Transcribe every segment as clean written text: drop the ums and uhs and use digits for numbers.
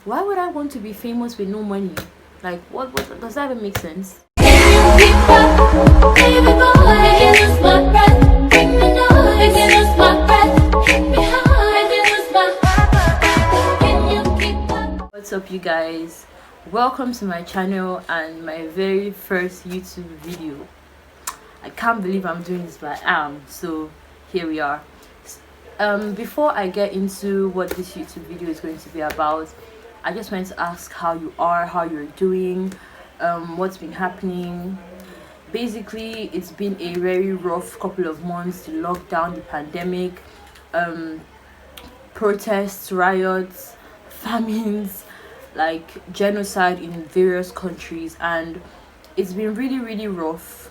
Why would I want to be famous with no money? Like, what does that even make sense? What's up, you guys? Welcome to my channel and my very first YouTube video. I can't believe I'm doing this, but I am. So here we are. Before I get into what this YouTube video is going to be about, I just wanted to ask how you are, how you're doing, what's been happening. Basically, it's been a very rough couple of months. The lockdown, the pandemic, protests, riots, famines, like genocide in various countries, and it's been really rough.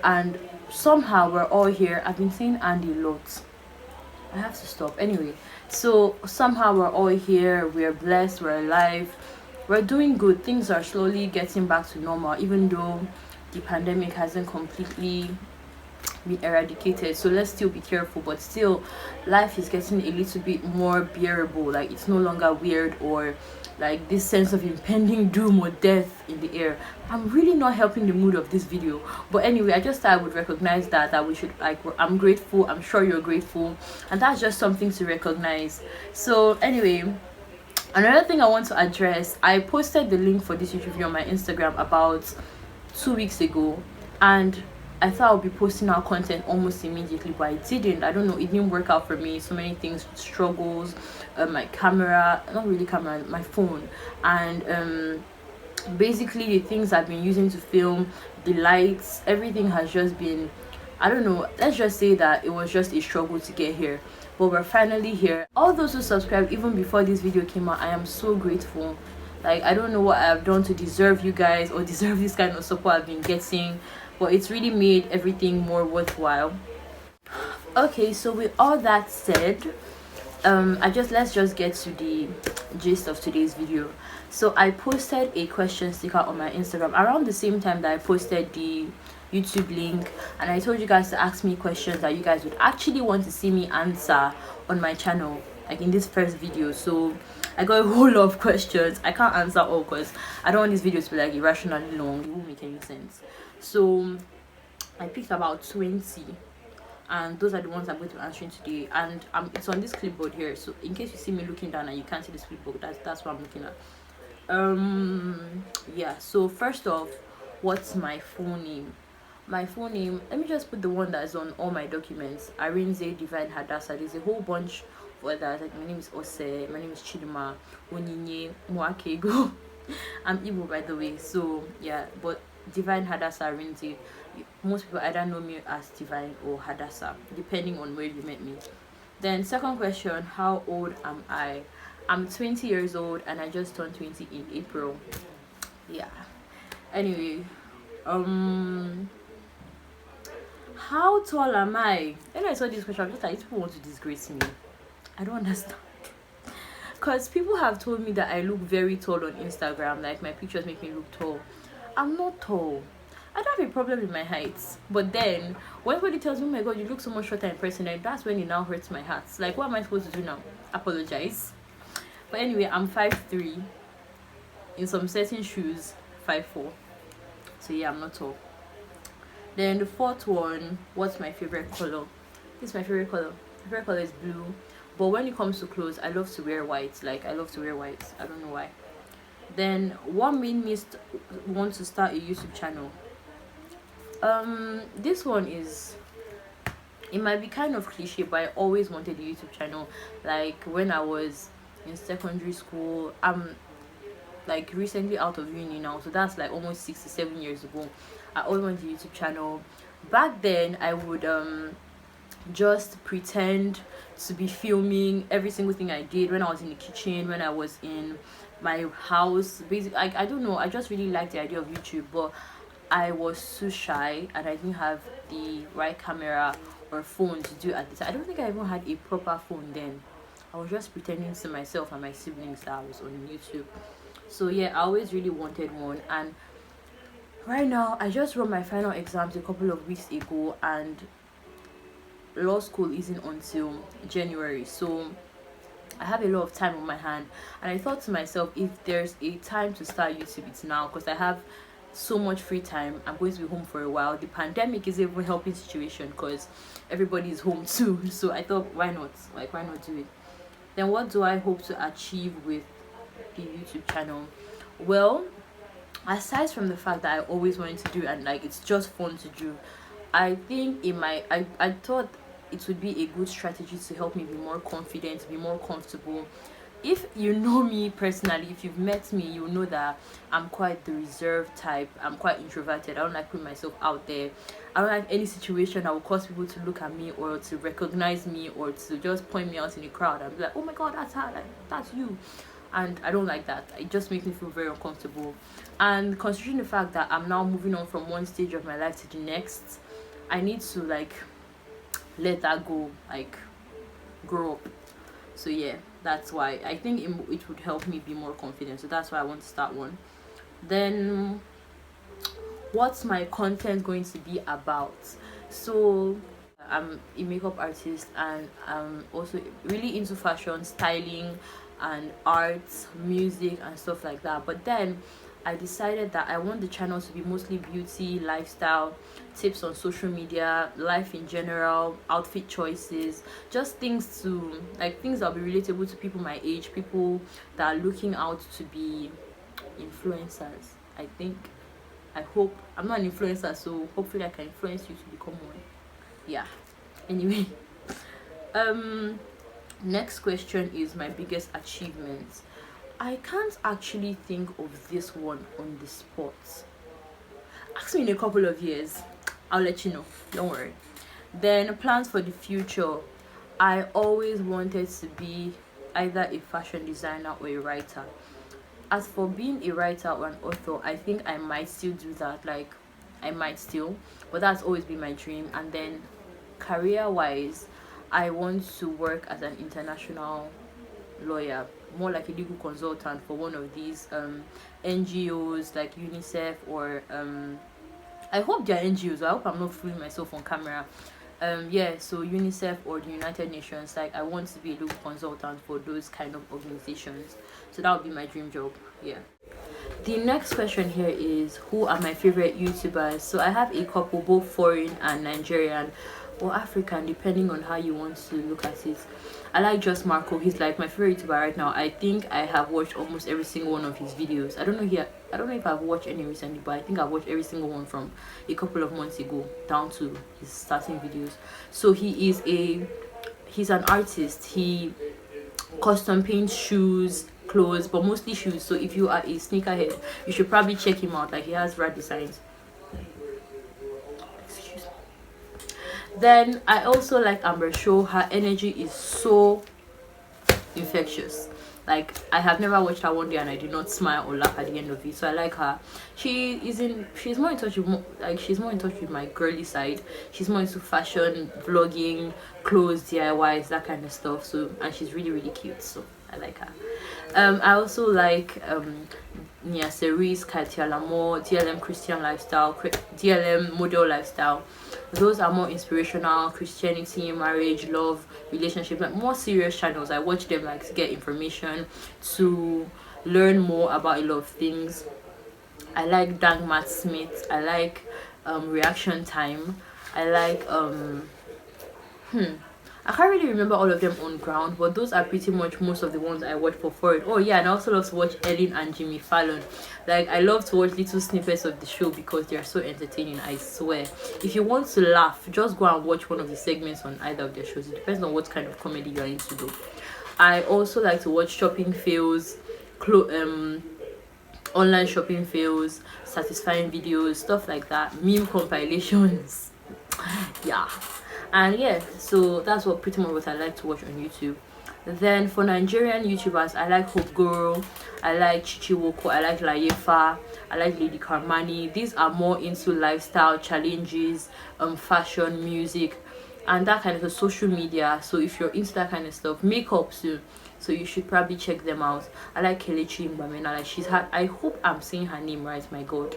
And somehow we're all here. I've been saying Andy a lot. I have to stop. Anyway, so somehow we're all here. We're blessed. We're alive. We're doing good. Things are slowly getting back to normal, even though the pandemic hasn't completely been eradicated. So let's still be careful, but still life is getting a little bit more bearable. Like, it's no longer weird or like this sense of impending doom or death in the air. I'm really not helping the mood of this video, but anyway, I just thought I would recognize that we should, like, I'm grateful. I'm sure you're grateful, and that's just something to recognize. So anyway, another thing I want to address, I posted the link for this YouTube video on my Instagram about 2 weeks ago, and I thought I would be posting our content almost immediately, but I didn't. I don't know, it didn't work out for me. So many things, struggles, my camera, not really camera, my phone, and basically the things I've been using to film, the lights, everything has just been, I don't know, let's just say that it was just a struggle to get here, but we're finally here. All those who subscribed even before this video came out, I am so grateful. Like, I don't know what I've done to deserve you guys or deserve this kind of support I've been getting, but it's really made everything more worthwhile. Okay, so with all that said, let's just get to the gist of today's video. So I posted a question sticker on my Instagram around the same time that I posted the YouTube link, and I told you guys to ask me questions that you guys would actually want to see me answer on my channel, like in this first video. So I got a whole lot of questions. I can't answer all because I don't want this video to be like irrationally long. It won't make any sense. So I picked about 20, and those are the ones I'm going to be answering today. And it's on this clipboard here, so in case you see me looking down and you can't see this clipboard, that's what I'm looking at. Yeah, so first off, what's my full name? My full name, let me just put the one that's on all my documents: Arinze Divine Hadassah. There's a whole bunch of others, like my name is Ose, my name is Chidima, Onyinye, Moakego. I'm Igbo, by the way, so yeah, but Divine Hadassah Arinze. Most people either know me as Divine or Hadassah, depending on where you met me. Then second question, how old am I? I'm 20 years old, and I just turned 20 in April. Yeah. Anyway, how tall am I? When I saw this question, I'm just like, people want to disgrace me. I don't understand. Because people have told me that I look very tall on Instagram. Like, my pictures make me look tall. I'm not tall. I don't have a problem with my height. But then, when somebody tells me, oh my god, you look so much shorter in person, then that's when it now hurts my heart. Like, what am I supposed to do now? Apologize. But anyway, I'm 5'3". In some certain shoes, 5'4". So yeah, I'm not tall. Then the fourth one, what's my favorite color? This is my favorite color. My favorite color is blue. But when it comes to clothes, I love to wear white. Like, I love to wear white. I don't know why. Then what made me want to start a YouTube channel? This one is, it might be kind of cliche, but I always wanted a YouTube channel. Like, when I was in secondary school, I'm like recently out of uni now, so that's like almost 6 to 7 years ago. I always wanted a YouTube channel. Back then, I would just pretend to be filming every single thing I did when I was in the kitchen, when I was in my house. Basically, I don't know, I just really liked the idea of YouTube, but I was too shy and I didn't have the right camera or phone to do it at the time. I don't think I even had a proper phone then. I was just pretending to myself and my siblings that I was on YouTube. So yeah, I always really wanted one, and right now I just wrote my final exams a couple of weeks ago, and law school isn't until January. So I have a lot of time on my hand, and I thought to myself, if there's a time to start YouTube, it's now, because I have so much free time. I'm going to be home for a while. The pandemic is even helping situation because everybody is home too. So I thought, why not? Like, why not do it? Then what do I hope to achieve with the YouTube channel? Well, aside from the fact that I always wanted to do, and like it's just fun to do, I think I thought it would be a good strategy to help me be more confident, be more comfortable. If you know me personally, if you've met me, you know that I'm quite the reserved type. I'm quite introverted. I don't like putting myself out there. I don't like any situation that will cause people to look at me or to recognize me or to just point me out in the crowd and be like, oh my god, that's her, like that's you. And I don't like that. It just makes me feel very uncomfortable. And considering the fact that I'm now moving on from one stage of my life to the next, I need to like let that go, like grow up. So yeah, that's why I think it would help me be more confident. So that's why I want to start one. Then what's my content going to be about? So I'm a makeup artist, and I'm also really into fashion, styling, and arts, music, and stuff like that. But then I decided that I want the channel to be mostly beauty, lifestyle, tips on social media, life in general, outfit choices, just things to like things that'll be relatable to people my age, people that are looking out to be influencers. I think, I hope I'm not an influencer, so hopefully I can influence you to become one. Yeah. Anyway, next question is my biggest achievement. I can't actually think of this one on the spot. Ask me in a couple of years, I'll let you know. Don't worry. Then plans for the future. I always wanted to be either a fashion designer or a writer. As for being a writer or an author, I think I might still do that. Like, I might still, but that's always been my dream. And then career wise, I want to work as an international lawyer, more like a legal consultant for one of these NGOs like UNICEF or I hope they're NGOs. I hope I'm not fooling myself on camera. Yeah, so UNICEF or the United Nations. Like, I want to be a legal consultant for those kind of organizations. So that would be my dream job. Yeah. The next question here is, who are my favorite YouTubers? So I have a couple, both foreign and Nigerian or African, depending on how you want to look at it. I like Just Marco. He's like my favorite YouTuber right now. I think I have watched almost every single one of his videos. I don't know if I've watched any recently, but I think I've watched every single one from a couple of months ago down to his starting videos. So he's an artist. He custom paints shoes, clothes, but mostly shoes. So if you are a sneakerhead, you should probably check him out. Like, he has rad designs. Then I also like Amber Show. Her energy is so infectious. Like, I have never watched her one day and I did not smile or laugh at the end of it. So I like her. She's more in touch with she's more in touch with my girly side. She's more into fashion, vlogging, clothes, DIYs, that kind of stuff. So, and she's really, really cute. So I like her. I also like Nia Cerise, Katia Lamore, DLM Christian Lifestyle, DLM Model Lifestyle. Those are more inspirational, Christianity, marriage, love, relationship, like more serious channels. I watch them like to get information, to learn more about a lot of things. I like Dank Matt Smith. I like Reaction Time. I like I can't really remember all of them on ground, but those are pretty much most of the ones I watch for foreign. Oh yeah, and I also love to watch Ellen and Jimmy Fallon. Like, I love to watch little snippets of the show because they are so entertaining, I swear. If you want to laugh, just go and watch one of the segments on either of their shows. It depends on what kind of comedy you're into though. I also like to watch shopping fails, online shopping fails, satisfying videos, stuff like that, meme compilations. Yeah. And yeah, so that's pretty much what I like to watch on YouTube. Then for Nigerian YouTubers, I like Hope Guru, I like Chichiwoko, I like Layefa, I like Lady Karmani. These are more into lifestyle challenges, fashion, music, and that kind of social media. So if you're into that kind of stuff, makeup too, so you should probably check them out. I like Kelechi Mbamena. Like, I hope I'm saying her name right. My God,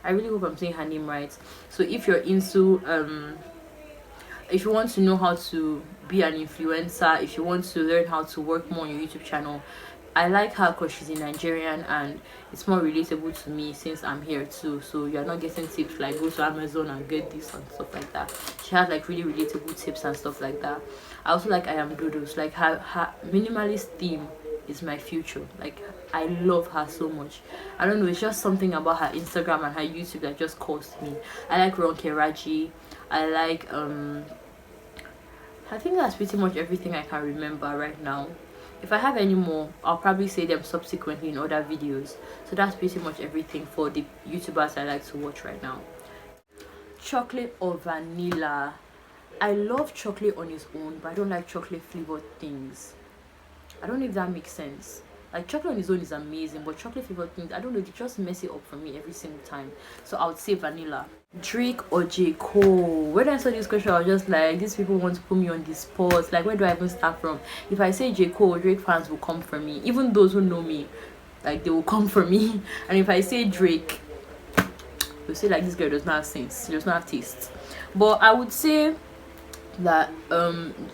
I really hope I'm saying her name right. So if you're into if you want to know how to be an influencer, if you want to learn how to work more on your YouTube channel, I like her because she's a Nigerian and it's more relatable to me since I'm here too. So you're not getting tips like go to Amazon and get this and stuff like that. She has like really relatable tips and stuff like that. I also like I Am Doodles. Like her minimalist theme is my future. Like I love her so much. I don't know, it's just something about her Instagram and her YouTube that just calls me. I like Ronke Raji. I like I think that's pretty much everything I can remember right now. If I have any more, I'll probably say them subsequently in other videos. So that's pretty much everything for the YouTubers I like to watch right now. Chocolate or vanilla? I love chocolate on its own, but I don't like chocolate flavored things. I don't know if that makes sense. Like chocolate on its own is amazing, but chocolate flavored things, I don't know, they just mess it up for me every single time. So I would say vanilla. Drake or J. Cole? When I saw this question, I was just like, these people want to put me on the spot. Like, where do I even start from? If I say J. Cole, Drake fans will come for me. Even those who know me, like, they will come for me. And if I say Drake, they'll say like, this girl does not have sense, she does not have taste. But I would say that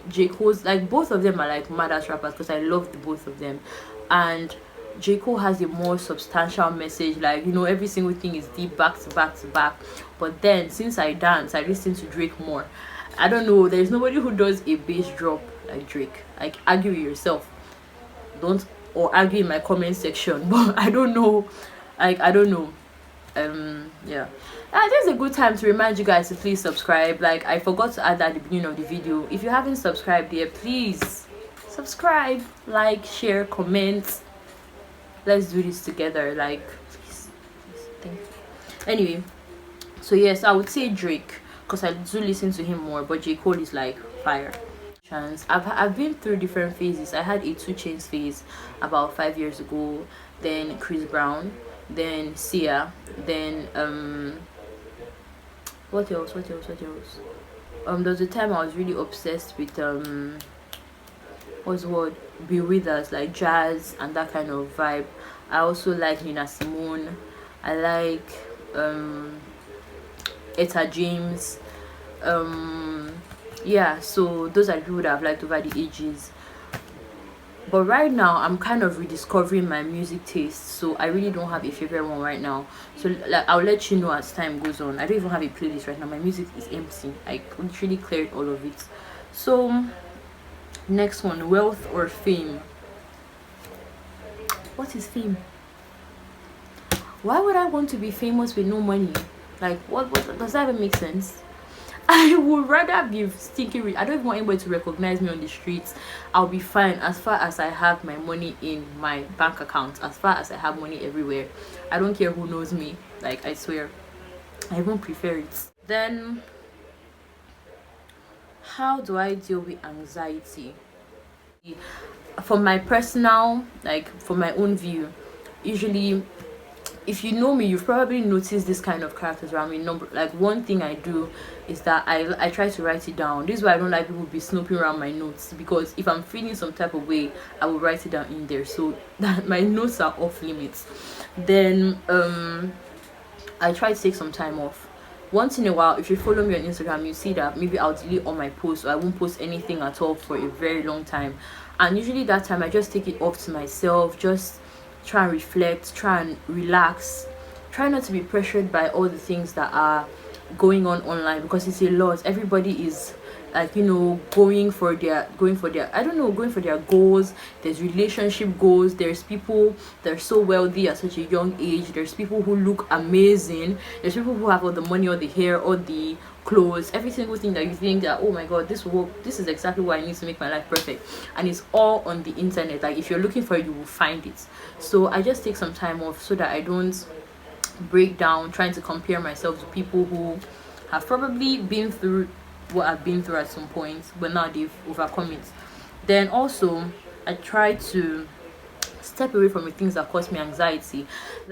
J. Cole's, like, both of them are like mad ass rappers because I love the both of them. And J. Cole has a more substantial message, like, you know, every single thing is deep, back to back to back. But then since I dance, I listen to Drake more. I don't know, there's nobody who does a bass drop like Drake. Like, argue with yourself, don't, or argue in my comment section. But I don't know, like, I don't know. Yeah, this is a good time to remind you guys to please subscribe. Like, I forgot to add that at the beginning of the video. If you haven't subscribed yet, please subscribe, like, share, comment. Let's do this together. Like, please, thank you. Anyway, so yes, I would say Drake because I do listen to him more, but J. Cole is like fire. I've been through different phases. I had a 2 Chainz phase about 5 years ago, then Chris Brown, then Sia, then what else? There was a time I was really obsessed with what's the word, Be With Us, like jazz and that kind of vibe. I also like Nina Simone. I like Etta James. Yeah, so those are the people that I've liked over the ages. But right now I'm kind of rediscovering my music taste, so I really don't have a favorite one right now. So like, I'll let you know as time goes on. I don't even have a playlist right now. My music is empty. I literally cleared all of it. So next one, wealth or fame? What is fame? Why would I want to be famous with no money? Like, what does that even make sense? I would rather be stinking rich. I don't even want anybody to recognize me on the streets. I'll be fine as far as I have my money in my bank account, as far as I have money everywhere. I don't care who knows me. Like, I swear, I won't prefer it. Then, how do I deal with anxiety? From my personal, like, from my own view, usually, if you know me, you've probably noticed this kind of characters around me. Like, one thing I do is that I try to write it down. This is why I don't like people be snooping around my notes, because if I'm feeling some type of way, I will write it down in there so that my notes are off limits. Then I try to take some time off. Once in a while, if you follow me on Instagram, you see that maybe I'll delete all my posts, or I won't post anything at all for a very long time. And usually that time I just take it off to myself, just try and reflect, try and relax, try not to be pressured by all the things that are going on online, because it's a lot. Everybody is, like, you know, going for their goals. There's relationship goals. There's people that are so wealthy at such a young age. There's people who look amazing. There's people who have all the money, all the hair, all the clothes, every single thing that you think that, oh my god, this is exactly what I need to make my life perfect. And it's all on the internet. Like, if you're looking for it, you will find it. So I just take some time off so that I don't break down trying to compare myself to people who have probably been through what I've been through at some point, but now they've overcome it. Then also I try to step away from the things that cause me anxiety.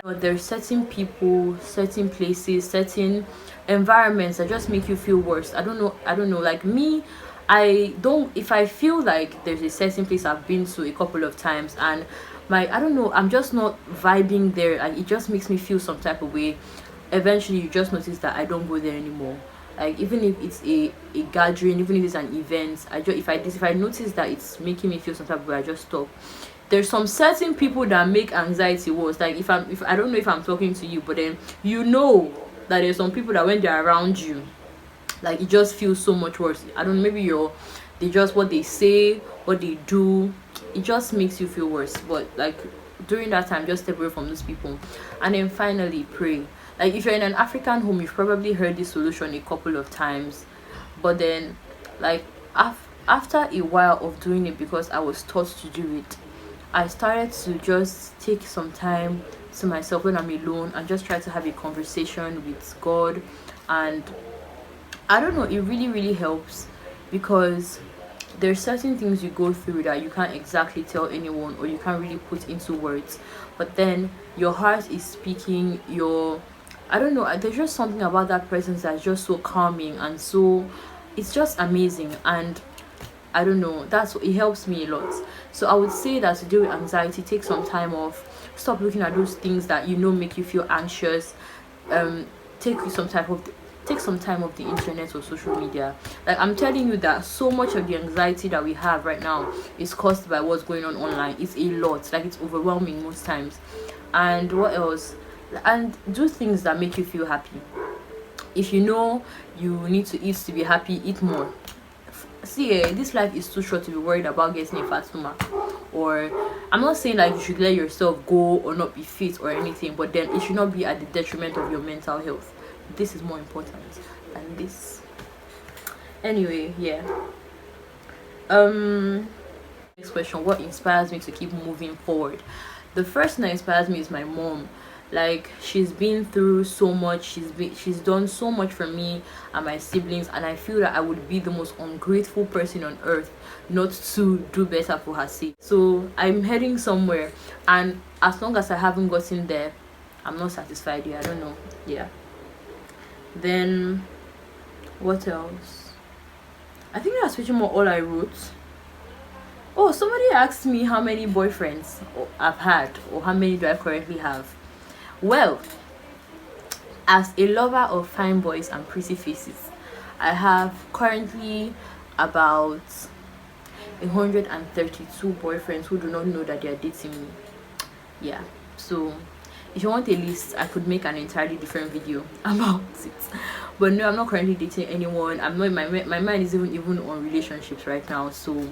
Like, there's certain people, certain places, certain environments that just make you feel worse. I don't know, like me, if I feel like there's a certain place I've been to a couple of times and I'm just not vibing there, and it just makes me feel some type of way, eventually you just notice that I don't go there anymore. Like even if it's a gathering, even if it's an event, I just if I notice that it's making me feel some type of way, I just stop. There's some certain people that make anxiety worse. Like if I don't know if I'm talking to you, but then you know that there's some people that when they're around you, like it just feels so much worse. I don't know, maybe they just, what they say, what they do, it just makes you feel worse. But like during that time, just step away from those people. And then finally, pray. Like if you're in an African home, you've probably heard this solution a couple of times, but then like after a while of doing it, because I was taught to do it, I started to just take some time to myself when I'm alone and just try to have a conversation with God. And I don't know, it really, really helps, because there's certain things you go through that you can't exactly tell anyone, or you can't really put into words, but then your heart is speaking. I don't know, there's just something about that presence that's just so calming, and so it's just amazing. And I don't know, it helps me a lot. So I would say that to deal with anxiety, take some time off, stop looking at those things that make you feel anxious. Take some type of take some time off the internet or social media. Like I'm telling you that so much of the anxiety that we have right now is caused by what's going on online. It's a lot, like it's overwhelming most times. And what else? And do things that make you feel happy. If you know you need to eat to be happy, eat more. See, this life is too short to be worried about getting a fat stomach. Or I'm not saying like you should let yourself go or not be fit or anything, but then it should not be at the detriment of your mental health. This is more important than this. Anyway, yeah. Next question: what inspires me to keep moving forward? The first thing that inspires me is my mom. Like she's been through so much, she's done so much for me and my siblings, and I feel that I would be the most ungrateful person on earth not to do better for her sake. So I'm heading somewhere, and as long as I haven't gotten there, I'm not satisfied. I don't know. Yeah. Then what else? I think that's pretty much all I wrote. Oh, somebody asked me how many boyfriends I've had, or how many do I currently have. Well, as a lover of fine boys and pretty faces, I have currently about 132 boyfriends who do not know that they are dating me. Yeah, so if you want a list, I could make an entirely different video about it. But no, I'm not currently dating anyone. I'm not. My mind is even on relationships right now. So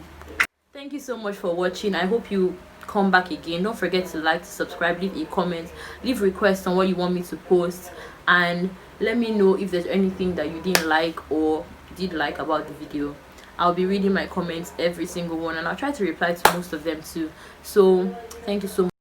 thank you so much for watching. I hope you come back again. Don't forget to like, to subscribe, leave a comment, leave requests on what you want me to post, and let me know if there's anything that you didn't like or did like about the video. I'll be reading my comments, every single one, and I'll try to reply to most of them too. So thank you so much.